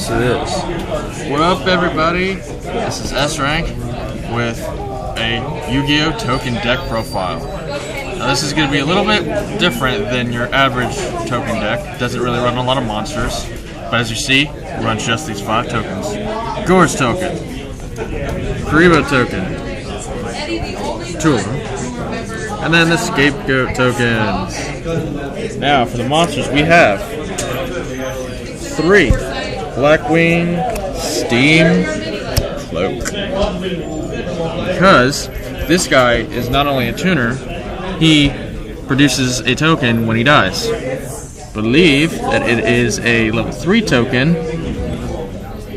Yes, it is. What up, everybody? This is S-Rank with a Yu-Gi-Oh! Token deck profile. Now, this is going to be a little bit different than your average token deck. It doesn't really run a lot of monsters, but as you see, it runs just these 5 tokens. Gorz token, Karibo token, 2 of them, and then the Scapegoat tokens. Now, for the monsters, we have 3 Blackwing Steam Cloak. Because this guy is not only a tuner, he produces a token when he dies. Believe that it is a level 3 token.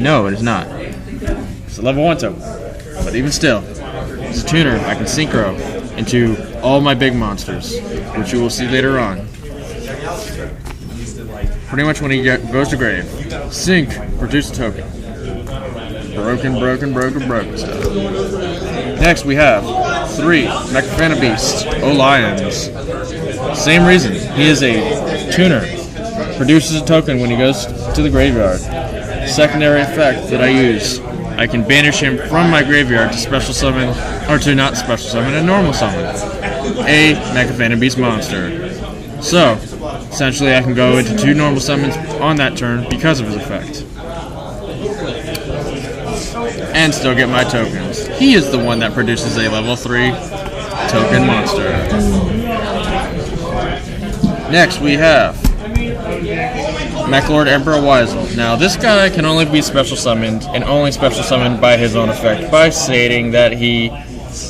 No, it is not. It's a level 1 token. But even still, as a tuner, I can synchro into all my big monsters, which you will see later on. Pretty much when he goes to grave. Sync, produce a token. Broken stuff. Next we have 3 Mecha Beast, Lions. Same reason. He is a tuner. Produces a token when he goes to the graveyard. Secondary effect that I use. I can banish him from my graveyard to special summon, or to not special summon, a normal summon. A Mecha Beast monster. So, essentially I can go into 2 normal summons on that turn because of his effect. And still get my tokens. He is the one that produces a level 3 token monster. Next we have Mechlord Emperor Weisel. Now this guy can only be special summoned, and only special summoned by his own effect, by stating that he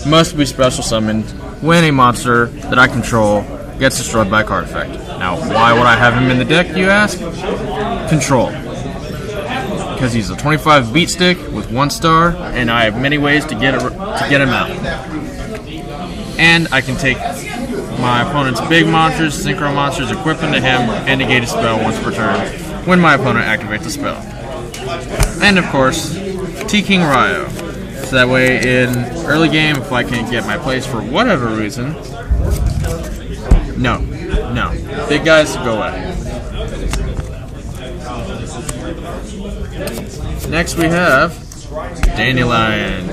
must be special summoned when a monster that I control gets destroyed by a card effect. Now, why would I have him in the deck, you ask? Control. Because he's a 25 beat stick with 1 star, and I have many ways to get him out. And I can take my opponent's big monsters, synchro monsters, equip them to him, and negate a spell once per turn when my opponent activates a spell. And of course, T-King Ryo. So that way in early game, if I can't get my place for whatever reason, no, big guys go away. Next we have Dandelion,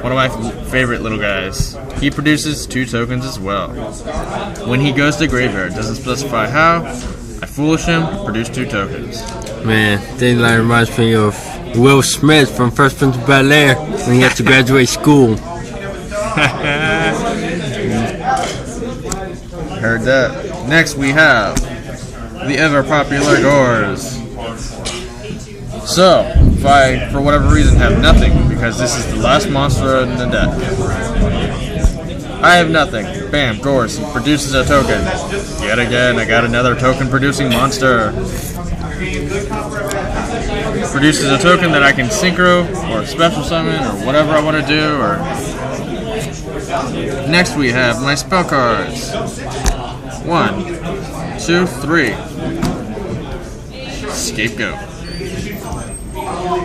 one of my favorite little guys. He produces 2 tokens as well. When he goes to graveyard, doesn't specify how, I foolish him, produce 2 tokens. Man, Dandelion reminds me of Will Smith from Fresh Prince of Bel-Air when he has to graduate school. Heard that. Next we have the ever popular Gorz. So, if I, for whatever reason, have nothing, because this is the last monster in the deck, I have nothing. Bam, Gorz produces a token. Yet again, I got another token-producing monster. Produces a token that I can synchro, or special summon, or whatever I want to do, or... Next we have my spell cards. 1, 2, 3. Scapegoat.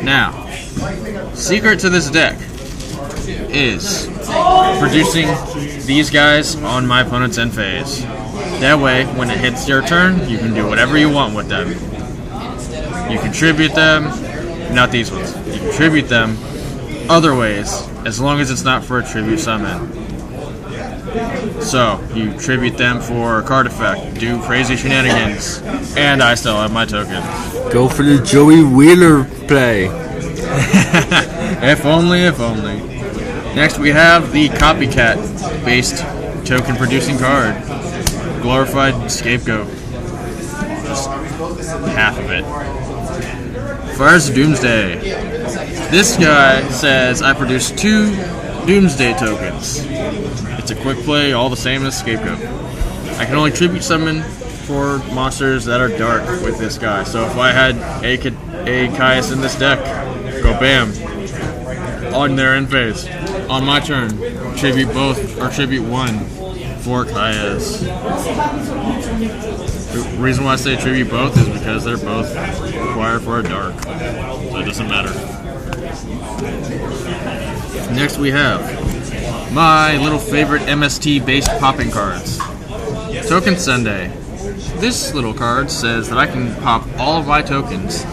Now, secret to this deck is producing these guys on my opponent's end phase. That way, when it hits your turn, you can do whatever you want with them. You contribute them, not these ones. You contribute them other ways, as long as it's not for a tribute summon. So, you tribute them for a card effect, do crazy shenanigans, and I still have my token. Go for the Joey Wheeler play. If only. Next we have the copycat-based token-producing card. Glorified Scapegoat. Just half of it. First, Doomsday. This guy says I produce 2 Doomsday tokens. It's a quick play, all the same as Scapegoat. I can only tribute summon for monsters that are dark with this guy. So if I had a Caius in this deck, go bam. On their end phase. On my turn, tribute both, or tribute 1 for Caius. The reason why I say tribute both is because they're both required for a dark. So it doesn't matter. Next we have my little favorite MST-based popping cards. Token Sunday. This little card says that I can pop all of my tokens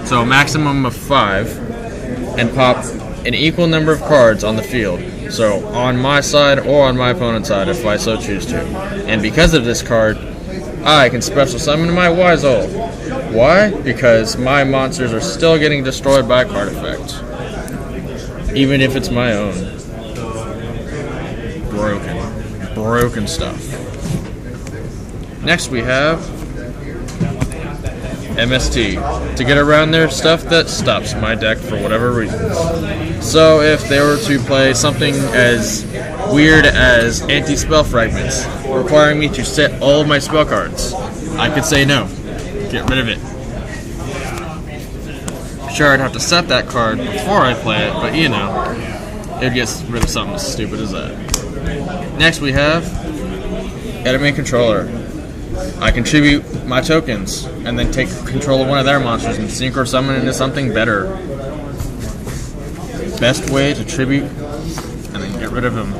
So a maximum of 5, and pop an equal number of cards on the field. So on my side or on my opponent's side if I so choose to. And because of this card, I can special summon my Wise-Old. Why? Because my monsters are still getting destroyed by a card effect. Even if it's my own. Broken stuff. Next we have MST, to get around their stuff that stops my deck for whatever reason. So if they were to play something as weird as anti-spell fragments, requiring me to set all of my spell cards, I could say no. Get rid of it. Sure, I'd have to set that card before I play it, but you know, it'd get rid of something as stupid as that. Next we have Enemy Controller. I contribute my tokens and then take control of one of their monsters and synchro summon into something better. Best way to tribute and then get rid of him.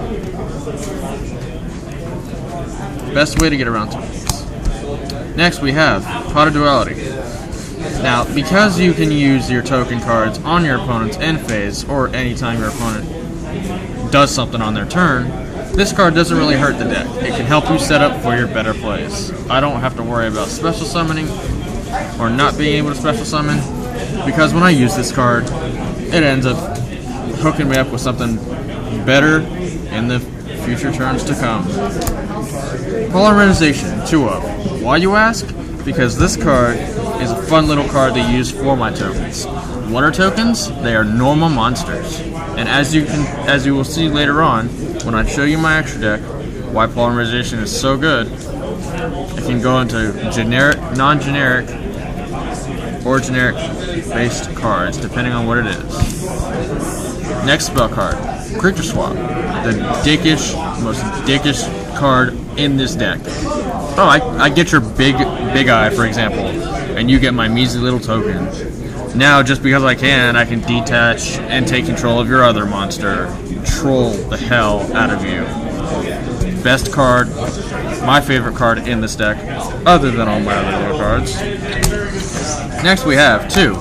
Best way to get around tokens. Next we have Pot of Duality. Now, because you can use your token cards on your opponent's end phase or anytime your opponent does something on their turn, this card doesn't really hurt the deck. It can help you set up for your better plays. I don't have to worry about special summoning or not being able to special summon, because when I use this card, it ends up hooking me up with something better in the future turns to come. Polarization, 2-up. Why, you ask? Because this card is a fun little card to use for my tokens. What are tokens? They are normal monsters. And as you will see later on, when I show you my extra deck, why Polarization is so good, it can go into generic, non-generic, or generic-based cards, depending on what it is. Next spell card, Creature Swap. The most dickish card in this deck. Oh, I get your Big Eye, for example, and you get my measly little token. Now, just because I can detach and take control of your other monster. Troll the hell out of you. Best card, my favorite card in this deck, other than all my other little cards. Next we have 2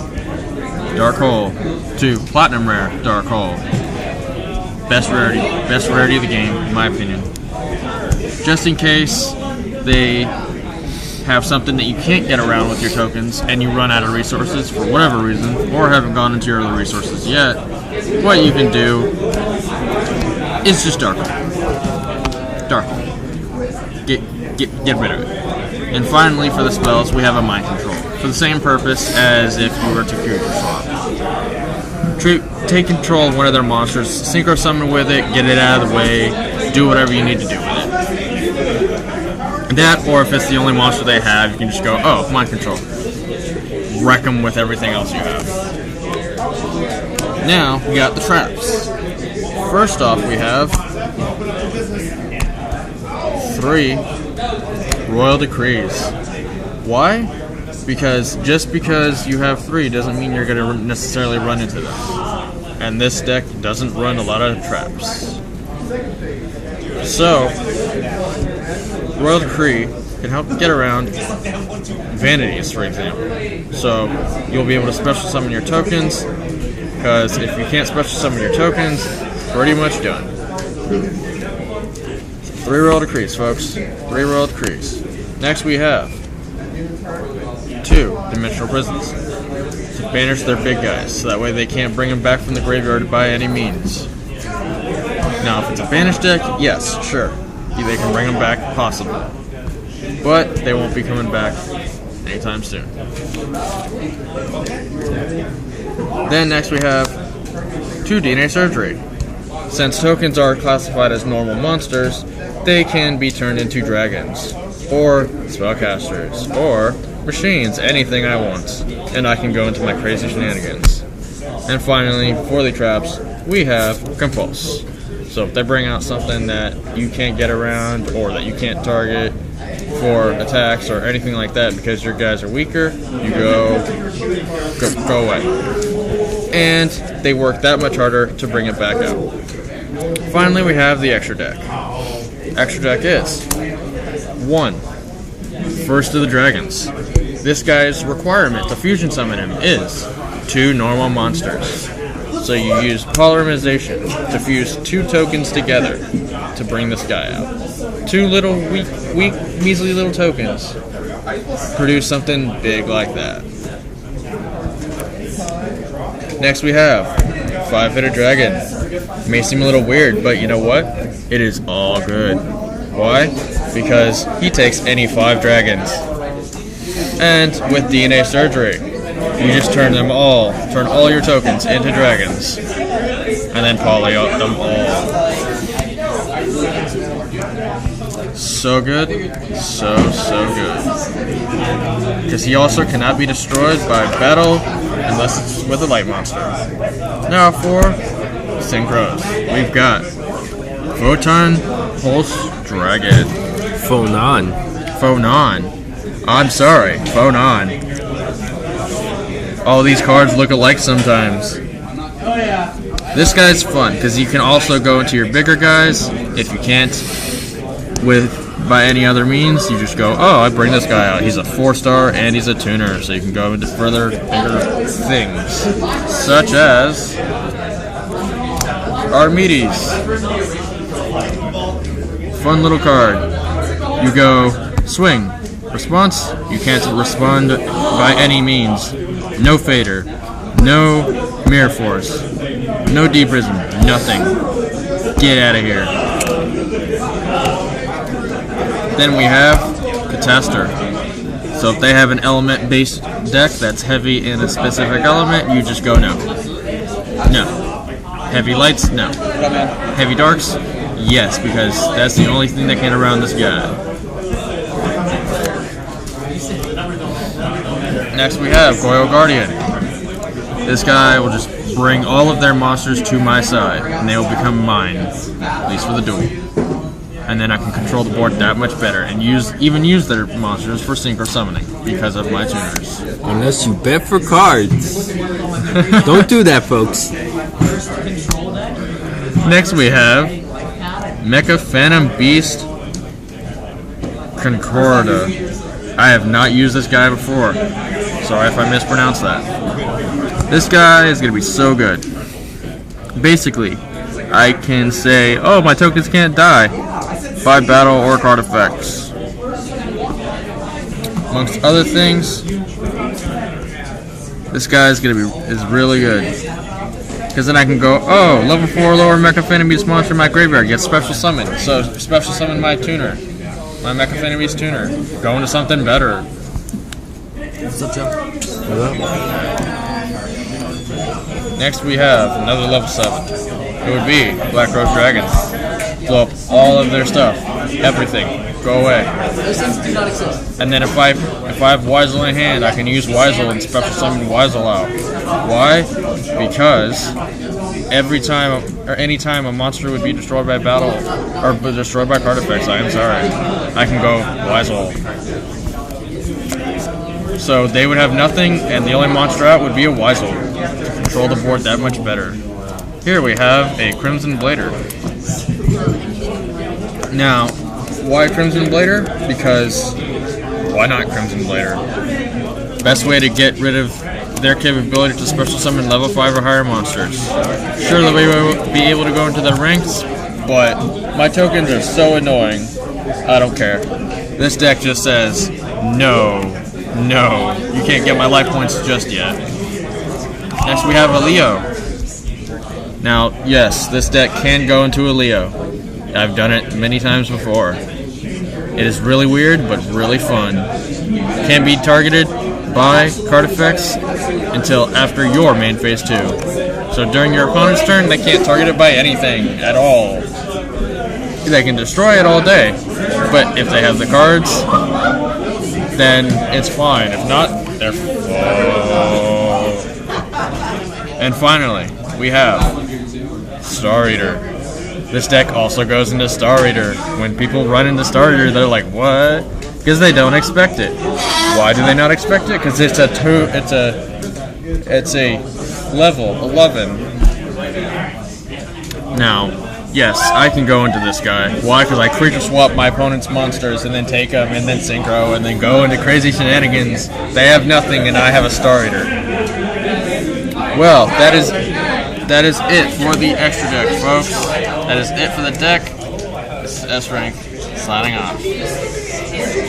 Dark Hole, 2 Platinum Rare Dark Hole. Best rarity of the game, in my opinion. Just in case they have something that you can't get around with your tokens and you run out of resources for whatever reason, or haven't gone into your other resources yet, what you can do is just Dark Hole. Dark Hole. Get rid of it. And finally, for the spells, we have a Mind Control, for the same purpose as if you were to Creature Swap. Take control of one of their monsters, synchro summon with it, get it out of the way, do whatever you need to do with it. That, or if it's the only monster they have, you can just go, oh, Mind Control. Wreck them with everything else you have. Now, we got the traps. First off, we have 3 Royal Decrees. Why? Because just because you have 3 doesn't mean you're going to necessarily run into them. And this deck doesn't run a lot of traps. So, Royal Decree can help get around Vanities, for example. So, you'll be able to special summon your tokens, because if you can't special summon your tokens, it's pretty much done. 3 Royal Decrees, folks. 3 Royal Decrees. Next we have 2 Dimensional Prisons, to banish their big guys, so that way they can't bring them back from the graveyard by any means. Now, if it's a banished deck, yes, sure, they can bring them back, possibly. But they won't be coming back anytime soon. Then next we have 2 DNA Surgery. Since tokens are classified as normal monsters, they can be turned into dragons, or spellcasters, or machines, anything I want. And I can go into my crazy shenanigans. And finally, for the traps, we have Compulse. So if they bring out something that you can't get around, or that you can't target for attacks or anything like that because your guys are weaker, you go away. And they work that much harder to bring it back out. Finally, we have the extra deck. Extra deck is 1. First of the Dragons. this guy's requirement to fusion summon him is 2 normal monsters. So you use polymerization to fuse 2 tokens together to bring this guy out. 2 little weak, measly little tokens produce something big like that. Next we have 5-Hitter Dragon. May seem a little weird, but you know what? It is all good. Why? Because he takes any 5 dragons. And with DNA Surgery, you just turn all your tokens into dragons. And then poly out them all. So good. So good. Because he also cannot be destroyed by battle unless it's with a light monster. Now for Synchros, we've got Photon Pulse Dragon. Phonon. I'm sorry, Phonon. All these cards look alike sometimes. This guy's fun because you can also go into your bigger guys. If you can't by any other means, you just go, oh, I bring this guy out. He's a 4-star and he's a tuner, so you can go into further bigger things, such as Archimedes. Fun little card. You go swing. Response, you can't respond by any means. No Fader, no Mirror Force, no Deep Prism, nothing. Get out of here. Then we have Catastor. So if they have an element-based deck that's heavy in a specific element, you just go no. No. Heavy lights? No. Heavy darks? Yes, because that's the only thing that can around this guy. Next we have Goyo Guardian. This guy will just bring all of their monsters to my side, and they will become mine, at least for the duel. And then I can control the board that much better, and even use their monsters for synchro summoning because of my tuners. Unless you bet for cards. Don't do that, folks. Next we have Mecha Phantom Beast Concorda. I have not used this guy before. Sorry if I mispronounced that. This guy is going to be so good. Basically, I can say, oh, my tokens can't die by battle or card effects. Amongst other things, this guy is really good. Because then I can go, oh, level 4 lower Mecha Phantom Beast monster in my graveyard gets special summon. So special summon my tuner. My Mecha Phantom Beast tuner. Go into something better. What's up, Joe? Next we have another level 7. It would be Black Rose Dragon. Blow up all of their stuff. Everything. Go away. And then if I have Weisel in hand, I can use Weisel and special summon Weisel out. Why? Because every time or any time a monster would be destroyed by battle or destroyed by card effects, I can go Weisel. So they would have nothing, and the only monster out would be a Weisel to control the board that much better. Here we have a Crimson Blader. Now, why Crimson Blader? Because why not Crimson Blader? Best way to get rid of their capability to special summon level 5 or higher monsters. Sure, they will be able to go into the ranks, but my tokens are so annoying, I don't care. This deck just says, no, you can't get my life points just yet. Next we have a Leo. Now, yes, this deck can go into a Leo. I've done it many times before. It is really weird, but really fun. Can't be targeted by card effects until after your main phase 2. So during your opponent's turn, they can't target it by anything at all. They can destroy it all day, but if they have the cards, then it's fine. If not, they're And finally, we have Star Eater. This deck also goes into Star Eater. When people run into Star Eater, they're like, what? Because they don't expect it. Why do they not expect it? Because it's a level 11. Now, yes, I can go into this guy. Why? Because I creature swap my opponent's monsters and then take them and then synchro and then go into crazy shenanigans. They have nothing and I have a Star Eater. Well, that is it for the extra deck, folks. That is it for the deck. This is S-Rank signing off.